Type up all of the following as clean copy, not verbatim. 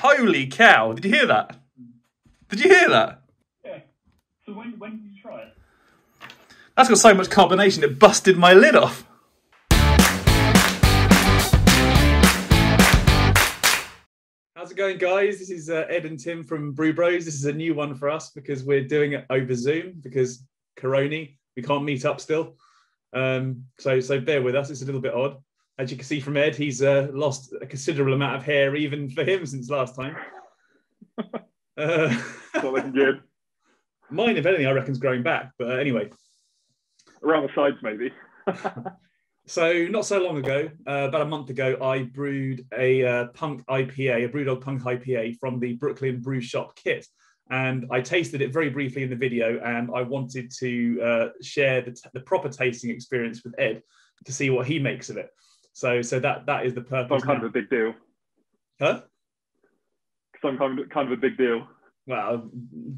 Holy cow! Did you hear that? Did you hear that? Yeah. So when did you try it? That's got so much carbonation it busted my lid off. How's it going, guys? This is Ed and Tim from Brew Bros. This is a new one for us because we're doing it over Zoom because Corona. We can't meet up still. So bear with us. It's a little bit odd. As you can see from Ed, he's lost a considerable amount of hair even for him since last time. Not looking good. Mine, if anything, I reckon is growing back. But anyway. Around the sides, maybe. So not so long ago, about a month ago, I brewed a punk IPA, a BrewDog punk IPA from the Brooklyn Brew Shop kit. And I tasted it very briefly in the video, and I wanted to share the proper tasting experience with Ed to see what he makes of it. So that is the purpose. Some kind of a big deal. Huh? Some kind of a big deal. Well,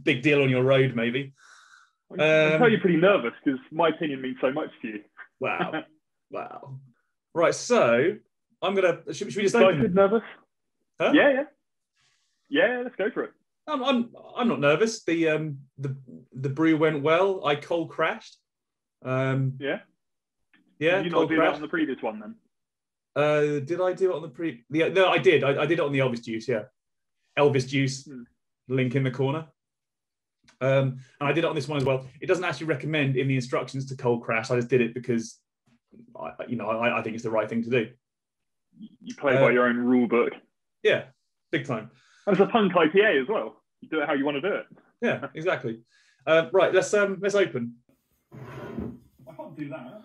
big deal on your road, maybe. I can tell you're pretty nervous because my opinion means so much to you. Wow. Wow. Right, so I'm gonna. Should we just open it? Nervous? Huh? Yeah. Let's go for it. I'm not nervous. The brew went well. I cold crashed. Yeah. Yeah. Did you not do that on the previous one then? Did I do it on the pre? Yeah, no, I did. I did it on the Elvis Juice. Yeah, Elvis Juice. Link in the corner. And I did it on this one as well. It doesn't actually recommend in the instructions to cold crash. I just did it because I think it's the right thing to do. You play by your own rule book. Yeah, big time. And it's a punk IPA as well. You do it how you want to do it. Yeah, exactly. Right, let's open. I can't do that.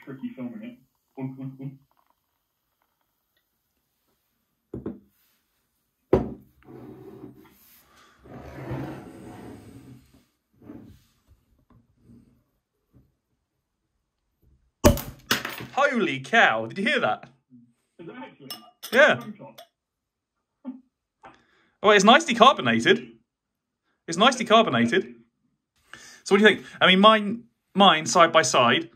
Tricky filming it. Holy cow! Did you hear that? Is it actually? Yeah. Oh, it's nicely carbonated. It's nicely carbonated. So what do you think? I mean, mine side by side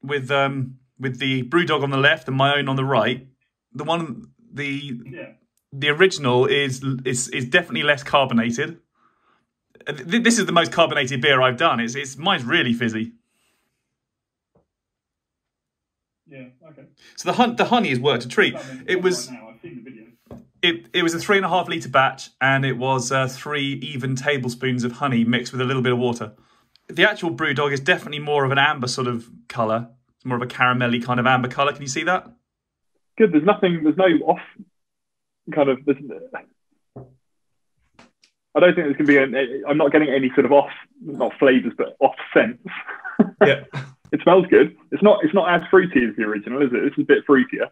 with the BrewDog on the left and my own on the right. The original is definitely less carbonated. This is the most carbonated beer I've done. Mine's really fizzy. Yeah. Okay. So the honey has worked a treat. It was. I've seen the video. It was a 3.5 litre batch, and it was 3 even tablespoons of honey mixed with a little bit of water. The actual BrewDog is definitely more of an amber sort of colour. It's more of a caramelly kind of amber colour. Can you see that? Good. There's no off kind of. I don't think there's going to be I'm not getting any sort of off, not flavours, but off scents. Yeah. It smells good. It's not as fruity as the original, is it? This is a bit fruitier.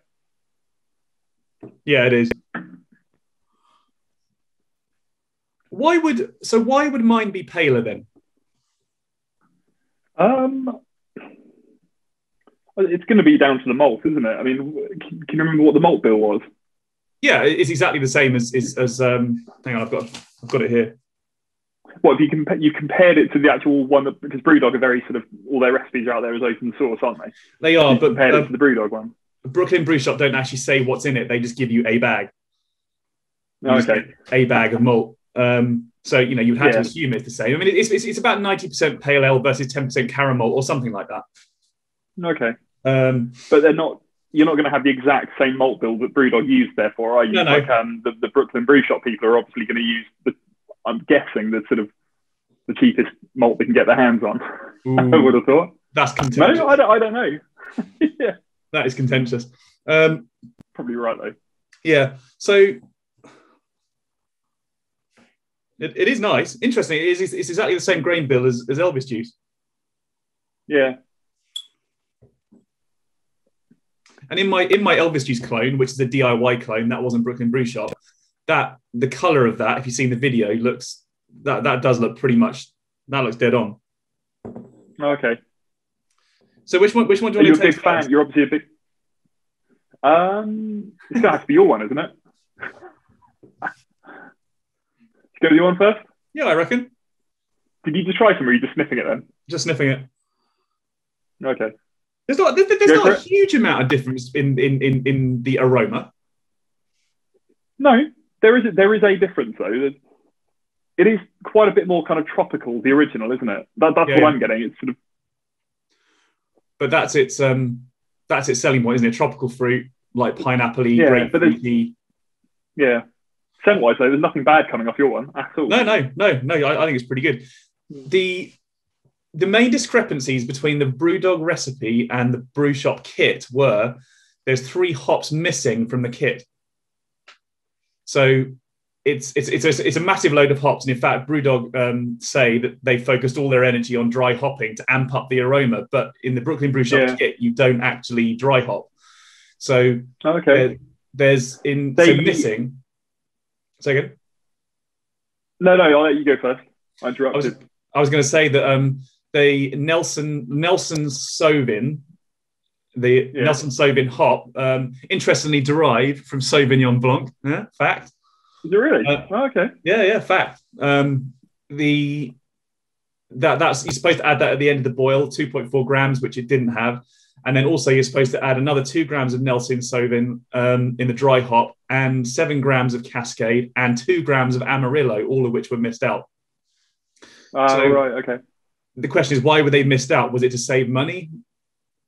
Yeah, it is. Why would mine be paler then? It's going to be down to the malt, isn't it? I mean, can you remember what the malt bill was? Yeah, it's exactly the same as hang on, I've got it here. What if you compared it to the actual one because BrewDog are very sort of all their recipes are out there as open source, aren't they? They are, but compared it to the BrewDog one. Brooklyn Brew Shop don't actually say what's in it. They just give you a bag. Okay. A bag of malt. So you'd have to assume it's the same. I mean, it's about 90% pale ale versus 10% caramel or something like that. Okay. But they're not. You're not going to have the exact same malt bill that BrewDog used, therefore, are you? No. Like the Brooklyn Brew Shop people are obviously going to use I'm guessing the sort of the cheapest malt they can get their hands on. I would have thought. That's contentious. No, I don't know. Yeah. That is contentious. Probably right though. Yeah. So it is nice. Interesting. It's exactly the same grain bill as Elvis Juice. Yeah. And in my Elvis Juice clone, which is a DIY clone, that wasn't Brooklyn Brew Shop, the colour of that, if you've seen the video, that does look pretty much, that looks dead on. Okay. So which one do you want to taste? You're a big fan. You're obviously a big. It's gonna have to be your one, isn't it? Go with your one first. Yeah, I reckon. Did you just try some, or are you just sniffing it then? Just sniffing it. Okay. There's not a huge amount of difference in the aroma. No, there is a difference though. It is quite a bit more kind of tropical, the original, isn't it? That's what I'm getting. It's sort of. But that's its selling point, isn't it? Tropical fruit, like pineapple-y, grapefruity. Yeah. Scent-wise though, there's nothing bad coming off your one at all. No. I think it's pretty good. The main discrepancies between the BrewDog recipe and the Brew Shop kit were there's 3 hops missing from the kit. So it's a massive load of hops. And in fact, BrewDog say that they focused all their energy on dry hopping to amp up the aroma. But in the Brooklyn Brew Shop kit, you don't actually dry hop. So there's missing. Say again? No, I'll let you go first. I interrupted. I was going to say that Nelson Sauvin, Nelson Sauvin hop, interestingly derived from Sauvignon Blanc. Yeah, fact. Is it really? Okay. Yeah, fact. That's you're supposed to add that at the end of the boil, 2.4 grams, which it didn't have. And then also you're supposed to add another 2 grams of Nelson Sauvin in the dry hop and 7 grams of Cascade and 2 grams of Amarillo, all of which were missed out. Right, okay. The question is, why were they missed out? Was it to save money?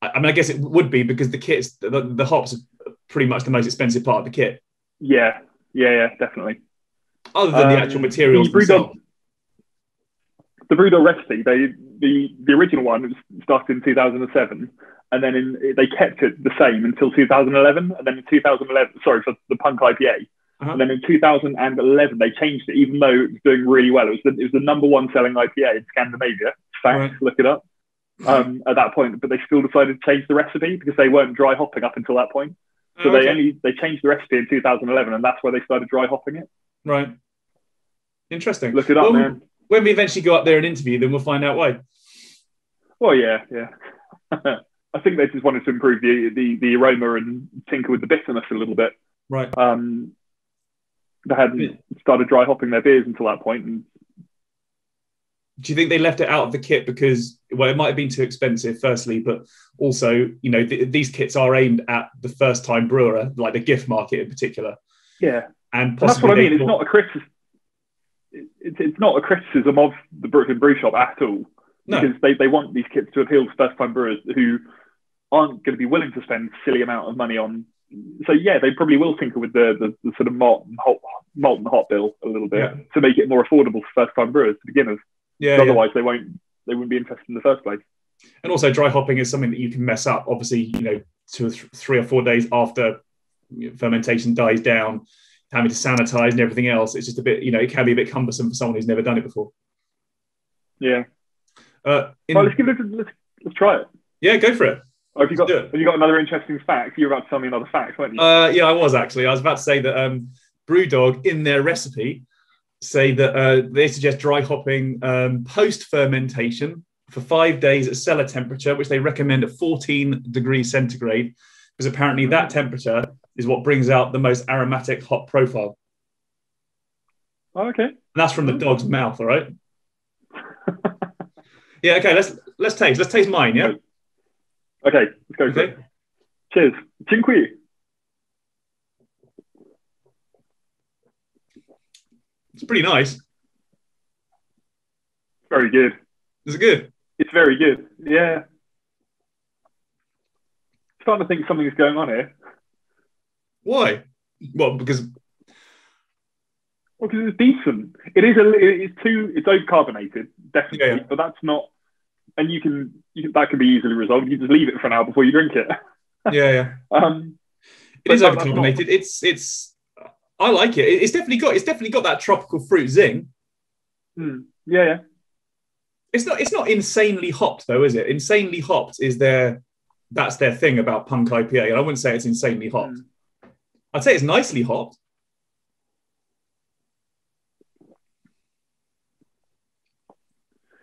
I mean, I guess it would be because the kits, the hops are pretty much the most expensive part of the kit. Yeah, definitely. Other than the actual materials themselves. The BrewDog recipe, the original one started in 2007, and then they kept it the same until 2011, and then in 2011, for the Punk IPA. And then in 2011, they changed it, even though it was doing really well. It was the number 1 selling IPA in Scandinavia. Facts, look it up. At that point, but they still decided to change the recipe because they weren't dry hopping up until that point. So they changed the recipe in 2011, and that's where they started dry hopping it. Right. Interesting. Look it up, man. When we eventually go up there and interview them, we'll find out why. Well, yeah. I think they just wanted to improve the aroma and tinker with the bitterness a little bit. Right. They hadn't started dry hopping their beers until that point. And do you think they left it out of the kit because, well, it might have been too expensive, firstly, but also, these kits are aimed at the first-time brewer, like the gift market in particular. Yeah, and that's what I mean. It's not a criticism. It's not a criticism of the Brooklyn Brew Shop at all, because they want these kits to appeal to first-time brewers who aren't going to be willing to spend a silly amount of money on. So yeah, they probably will tinker with the sort of malt and hop bill a little bit to make it more affordable for first-time brewers to begin with. Yeah. Otherwise, they wouldn't be interested in the first place. And also, dry hopping is something that you can mess up. Obviously, 2 or 3 or 4 days after fermentation dies down, having to sanitize and everything else. It's just a bit, it can be a bit cumbersome for someone who's never done it before. Yeah. Let's try it. Yeah, go for it. Have you got another interesting fact? You were about to tell me another fact, weren't you? Yeah, I was actually. I was about to say that BrewDog, in their recipe, say that they suggest dry hopping post-fermentation for 5 days at cellar temperature, which they recommend at 14 degrees centigrade, because apparently that temperature is what brings out the most aromatic hop profile. Oh, okay. And that's from the dog's mouth, all right? Yeah, okay, let's taste. Let's taste mine, yeah? Okay, let's go for it. Cheers. Dziękuję. It's pretty nice. Very good. Is it good? It's very good. Yeah. Starting to think something is going on here. Why? Well, because it's decent. It's over-carbonated, definitely, but that's not. And you can that can be easily resolved. You just leave it for an hour before you drink it. Yeah. It is over-carbonated. It's. I like it. It's definitely got that tropical fruit zing. Yeah. It's not insanely hopped though, is it? Insanely hopped that's their thing about Punk IPA, and I wouldn't say it's insanely hopped. I'd say it's nicely hopped.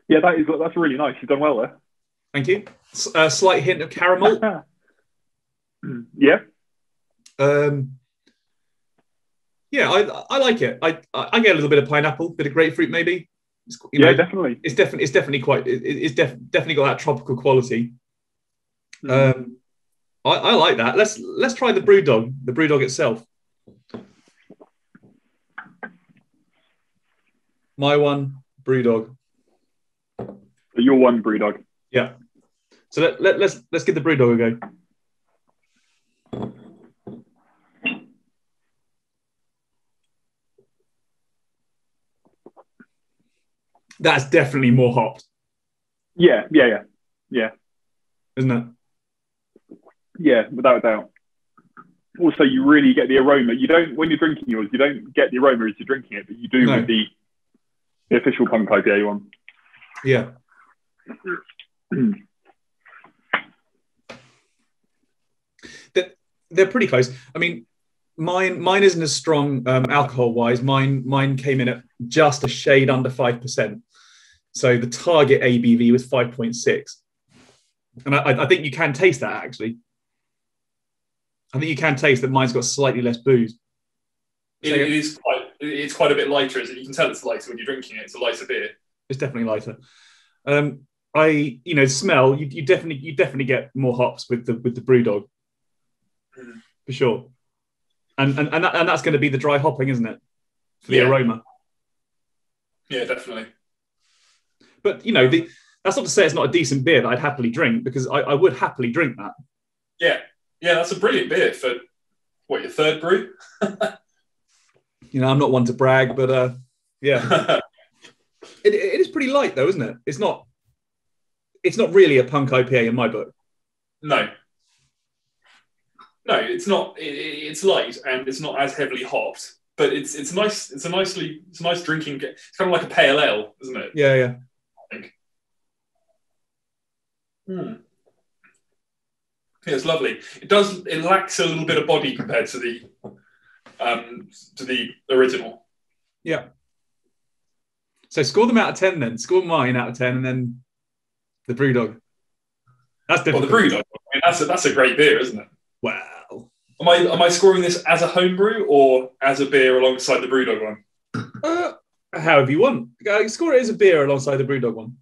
Yeah, that's really nice. You've done well there. Thank you. A slight hint of caramel. Yeah. Yeah, I like it. I get a little bit of pineapple, bit of grapefruit maybe. Definitely. It's definitely quite. Definitely got that tropical quality. I like that. Let's try the BrewDog itself. My one, BrewDog. Your one, BrewDog. Yeah. So let's give the BrewDog a go. That's definitely more hopped. Yeah. Isn't it? Yeah, without a doubt. Also, you really get the aroma. You don't, when you're drinking yours, you don't get the aroma as you're drinking it, but you do with the official Punk IPA one. Yeah. They're pretty close. I mean, mine isn't as strong alcohol-wise. Mine came in at just a shade under 5%. So the target ABV was 5.6. And I think you can taste that, actually. I think you can taste that mine's got slightly less booze. It's quite a bit lighter, isn't it? You can tell it's lighter when you're drinking it. It's a lighter beer. It's definitely lighter. Smell, you definitely get more hops with the BrewDog. For sure. And that's going to be the dry hopping, isn't it? For the aroma. Yeah, definitely. But that's not to say it's not a decent beer that I'd happily drink, because I would happily drink that. Yeah, that's a brilliant beer for your third brew. I'm not one to brag, but yeah, it is pretty light though, isn't it? It's not really a Punk IPA in my book. No, it's not. It's light and it's not as heavily hopped, but it's nice. It's a nice drinking. It's kind of like a pale ale, isn't it? Yeah. I think. Yeah, it's lovely. It lacks a little bit of body compared to the original. Yeah. So score them out of 10 then. Score mine out of 10 and then the BrewDog. That's difficult. Well, the BrewDog, I mean, that's a great beer, isn't it? Wow. Am I scoring this as a homebrew or as a beer alongside the BrewDog one? However you want. Score it as a beer alongside the BrewDog one.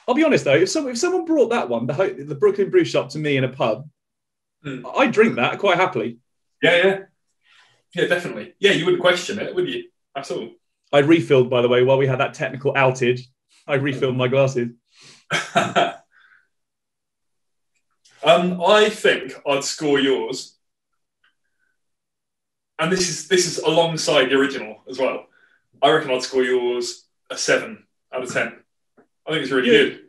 I'll be honest though, if someone brought that one, the Brooklyn Brew Shop, to me in a pub, I'd drink that quite happily. Yeah, definitely. Yeah, you wouldn't question it, would you? At all. I refilled, by the way, while we had that technical outage. I refilled my glasses. I think I'd score yours, and this is alongside the original as well. I reckon I'd score yours a 7 out of 10. I think it's really good.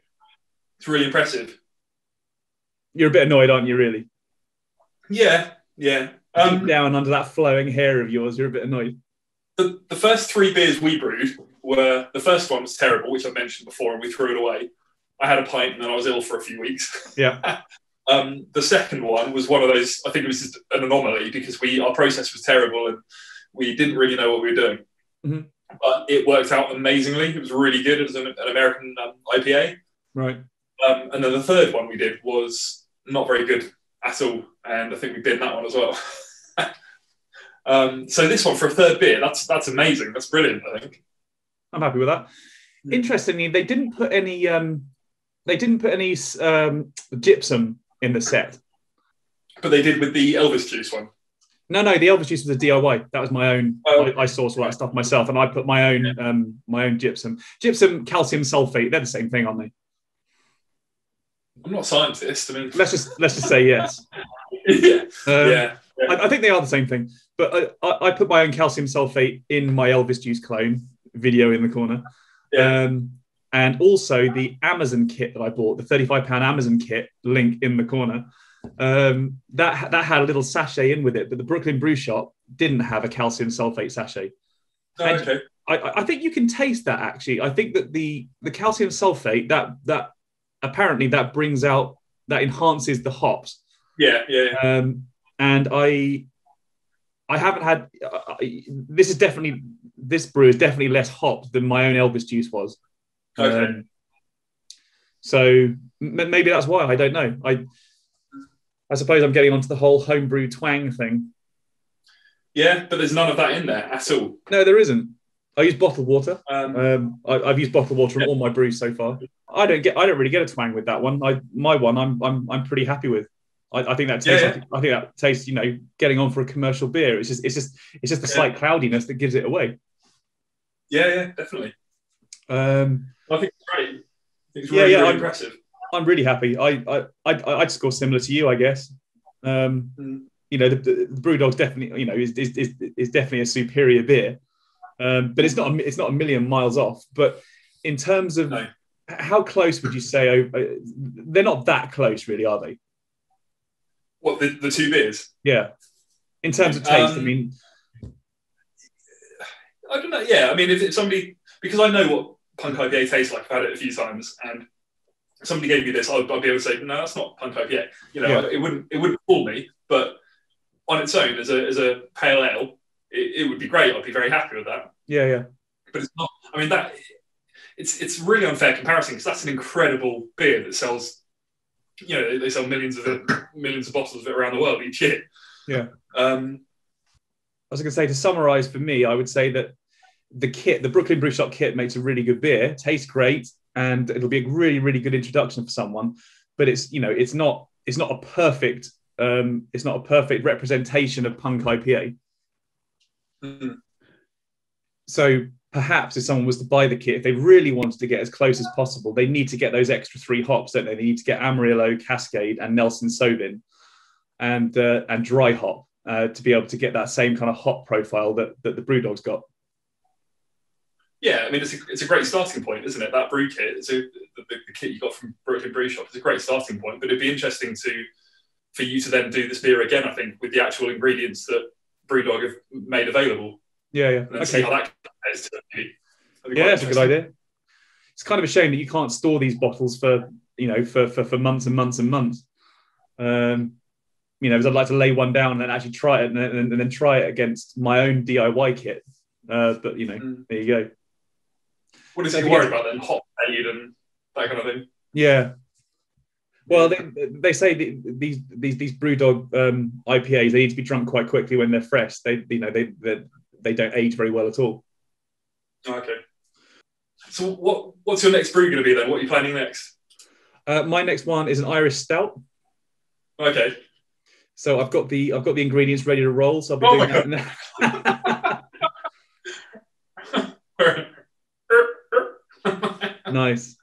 It's really impressive. You're a bit annoyed, aren't you, really? Yeah. Deep down under that flowing hair of yours, you're a bit annoyed. The first 3 beers we brewed were, the first one was terrible, which I mentioned before, and we threw it away. I had a pint and then I was ill for a few weeks. Yeah. The second one was one of those, I think it was just an anomaly because our process was terrible and we didn't really know what we were doing. Mm-hmm. But it worked out amazingly. It was really good. It was an American IPA. Right. And then the third one we did was not very good at all. And I think we binned that one as well. So this one for a third beer, that's amazing. That's brilliant, I think. I'm happy with that. Interestingly, they didn't put any gypsum in the set. But they did with the Elvis juice one. No, the Elvis juice was a DIY. That was my own. I sourced all that stuff myself, and I put my own gypsum. Gypsum, calcium sulfate. They're the same thing, aren't they? I'm not a scientist. I mean, let's just say yes. Yeah. I think they are the same thing. But I put my own calcium sulfate in my Elvis juice clone. Video in the corner. Yeah. And also the Amazon kit that I bought, the £35 Amazon kit, link in the corner. That had a little sachet in with it, but the Brooklyn Brew Shop didn't have a calcium sulfate sachet. Oh, okay. I think you can taste that, actually. I think that the calcium sulfate, that apparently that brings out, that enhances the hops. Yeah. And I haven't had, this brew is definitely less hopped than my own Elvis juice was. Okay. So maybe that's why. I don't know. I suppose I'm getting onto the whole homebrew twang thing. Yeah, but there's none of that in there at all. No, there isn't. I use bottled water. I've used bottled water on all my brews so far. I don't really get a twang with that one. I'm pretty happy with. I think that tastes. I think that tastes. Getting on for a commercial beer. It's just the slight cloudiness that gives it away. Yeah, definitely. I think it's great. I think it's really impressive. I'm really happy. I'd score similar to you, I guess. The BrewDog's definitely, is definitely a superior beer, but it's not a million miles off. But in terms of how close would you say? They're not that close, really, are they? What, the two beers? Yeah. In terms of taste, I mean, I don't know. Yeah, I mean, if somebody, because I know what Punk IPA tastes like, I've had it a few times, and somebody gave me this, I'd be able to say, no, that's not Punk IPA. It wouldn't fool me, but on its own, as a pale ale, it would be great. I'd be very happy with that. Yeah. But it's not. I mean, it's really unfair comparison, because that's an incredible beer that sells. They sell millions of bottles of it around the world each year. Yeah. I was going to say, to summarize for me, I would say that the Brooklyn Brew Shop kit makes a really good beer, tastes great, and it'll be a really, really good introduction for someone. But it's not a perfect representation of Punk IPA. Mm-hmm. So perhaps if someone was to buy the kit, if they really wanted to get as close as possible, they need to get those extra 3 hops, don't they? They need to get Amarillo, Cascade, and Nelson Sauvin, and dry hop to be able to get that same kind of hop profile that the BrewDog's got. Yeah, I mean, it's a great starting point, isn't it? That brew kit, the kit you got from Brooklyn Brew Shop, is a great starting point. But it'd be interesting for you to then do this beer again, I think, with the actual ingredients that BrewDog have made available. Yeah. And then see how that compares to it. Yeah, that's a good idea. It's kind of a shame that you can't store these bottles for months and months and months. Because I'd like to lay one down and actually try it, and then try it against my own DIY kit. But there you go. What is he worried about then? Hot fade and that kind of thing. Yeah. Well, they say these BrewDog IPAs, they need to be drunk quite quickly when they're fresh. They don't age very well at all. Okay. So what's your next brew going to be then? What are you planning next? My next one is an Irish stout. Okay. So I've got the ingredients ready to roll. So I'll be doing that. Nice.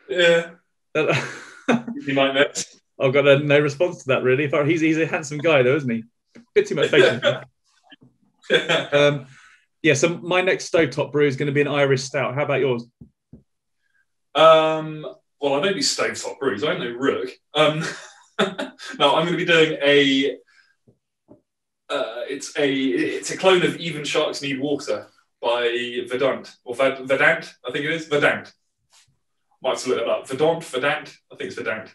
Yeah. You might miss. I've got no response to that, really. He's a handsome guy, though, isn't he? Bit too much faith. So my next stovetop brew is going to be an Irish stout. How about yours? Well, I don't do stovetop brews. I know Rook. No, I'm going to be doing it's a clone of Even Sharks Need Water by Verdant, Verdant, I think it is. Verdant. Might have to look that up. Verdant. I think it's Verdant.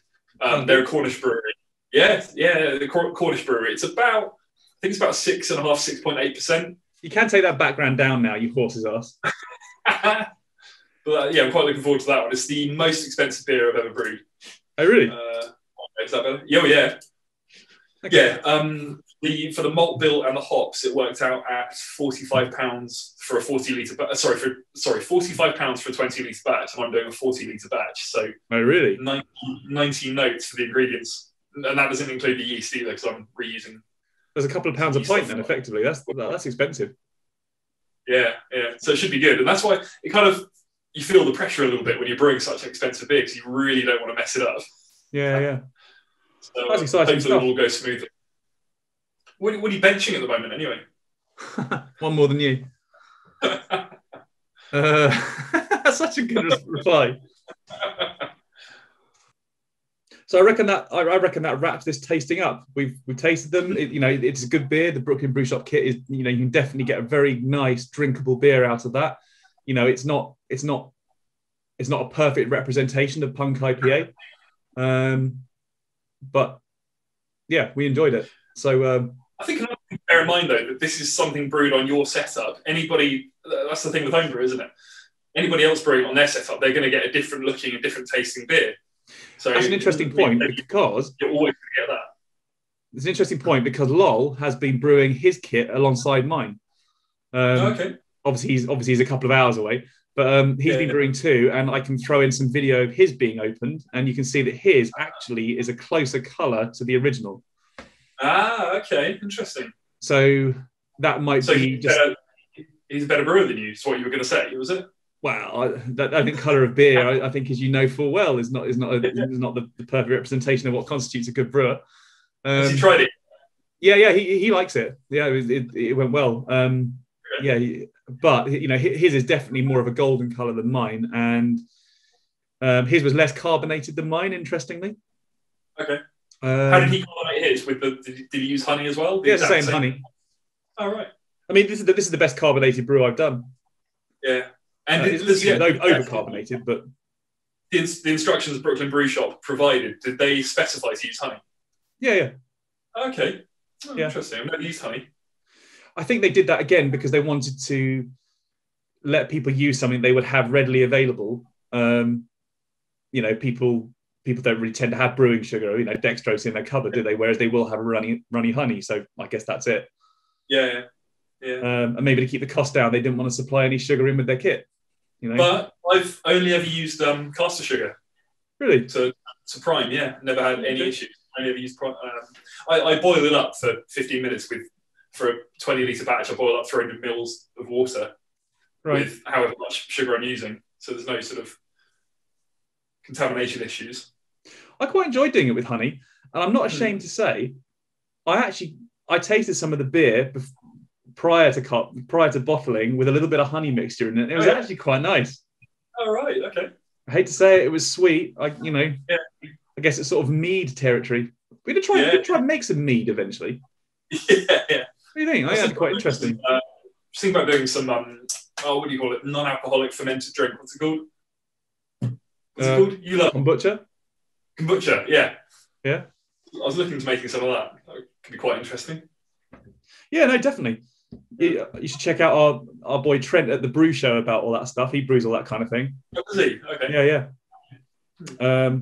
They're a Cornish brewery. Yeah, the Cornish brewery. It's about 6.5%, 6.8%. You can take that background down now, you horse's ass. But I'm quite looking forward to that one. It's the most expensive beer I've ever brewed. Oh, really? Is that better? Yeah. Okay. Yeah. For the malt bill and the hops, it worked out at £45 for a 40-litre. £45 for a 20-litre batch, and I'm doing a 40-litre batch. So, oh, really? 19 notes for the ingredients, and that doesn't include the yeast either, because I'm reusing. There's a couple of pounds a pint then, effectively. That's expensive. Yeah. So it should be good, and that's why it kind of, you feel the pressure a little bit when you're brewing such an expensive beer, because you really don't want to mess it up. Yeah. So that's exciting hopefully stuff. it will go smoothly. What are you benching at the moment, anyway? One more than you. That's such a good reply. So I reckon that wraps this tasting up. We've tasted them. It's a good beer. The Brooklyn Brew Shop kit is, you can definitely get a very nice drinkable beer out of that. It's not a perfect representation of Punk IPA, but yeah, we enjoyed it. So I think another thing to bear in mind, though, that this is something brewed on your setup. That's the thing with homebrew, isn't it? Anybody else brewing on their setup, they're going to get a different looking, a different tasting beer. So that's an interesting point, because you're always going to get that. it's an interesting point because Lol has been brewing his kit alongside mine. Okay. Obviously he's a couple of hours away, but he's been brewing too, and I can throw in some video of his being opened, and you can see that his actually is a closer colour to the original. Ah, okay, interesting. So that might be he's a better brewer than you. Is what you were going to say, was it? Well, I think colour of beer, I think, as you know full well, is not the perfect representation of what constitutes a good brewer. Has he tried it? Yeah, he likes it. Yeah, it went well. But his is definitely more of a golden colour than mine, and his was less carbonated than mine. Interestingly. Okay. How did he carbonate his? Did he use honey as well? Yeah, same honey. Oh, right. I mean, this is the best carbonated brew I've done. Yeah, and over carbonated, but the instructions Brooklyn Brew Shop provided, did they specify to use honey? Yeah. Okay. Interesting. I've never used honey. I think they did that again because they wanted to let people use something they would have readily available. People don't really tend to have brewing sugar, dextrose in their cupboard, do they? Whereas they will have runny honey. So I guess that's it. Yeah. And maybe to keep the cost down, they didn't want to supply any sugar in with their kit. But I've only ever used caster sugar. Really? To prime, yeah. Never had any issues. I never used prime. I boil it up for 15 minutes for a 20-litre batch. I boil up 300 mils of water with however much sugar I'm using. So there's no sort of contamination issues. I quite enjoyed doing it with honey, and I'm not ashamed to say, I tasted some of the beer prior to bottling with a little bit of honey mixture in it. It was actually quite nice. Oh, right, okay. I hate to say it was sweet. I guess it's sort of mead territory. We're gonna try and make some mead eventually. Yeah. What do you think? I think that's quite interesting. Just think about doing some what do you call it? Non-alcoholic fermented drink. What's it called? You love kombucha. Yeah. I was looking into making some of that. That could be quite interesting. Yeah, no, definitely. You should check out our boy Trent at the Brew Show about all that stuff. He brews all that kind of thing. Oh, does he? Okay. Yeah.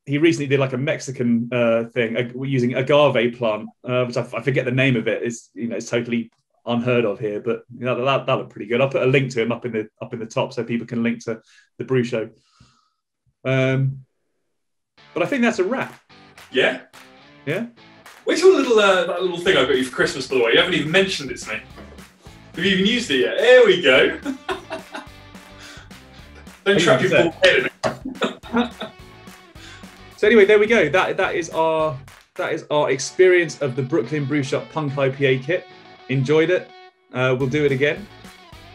He recently did like a Mexican thing using agave plant, which I forget the name of it. It's totally unheard of here, but that looked pretty good. I'll put a link to him up in the top so people can link to the Brew Show. But I think that's a wrap. Yeah. Yeah. Where's your that little thing I got you for Christmas, by the way? You haven't even mentioned it to me. Have you even used it yet? There we go. Don't trap your bald head in it. So anyway, there we go. That is our experience of the Brooklyn Brew Shop Punk IPA kit. Enjoyed it. We'll do it again.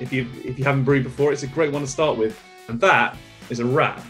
If you haven't brewed before, it's a great one to start with. And that is a wrap.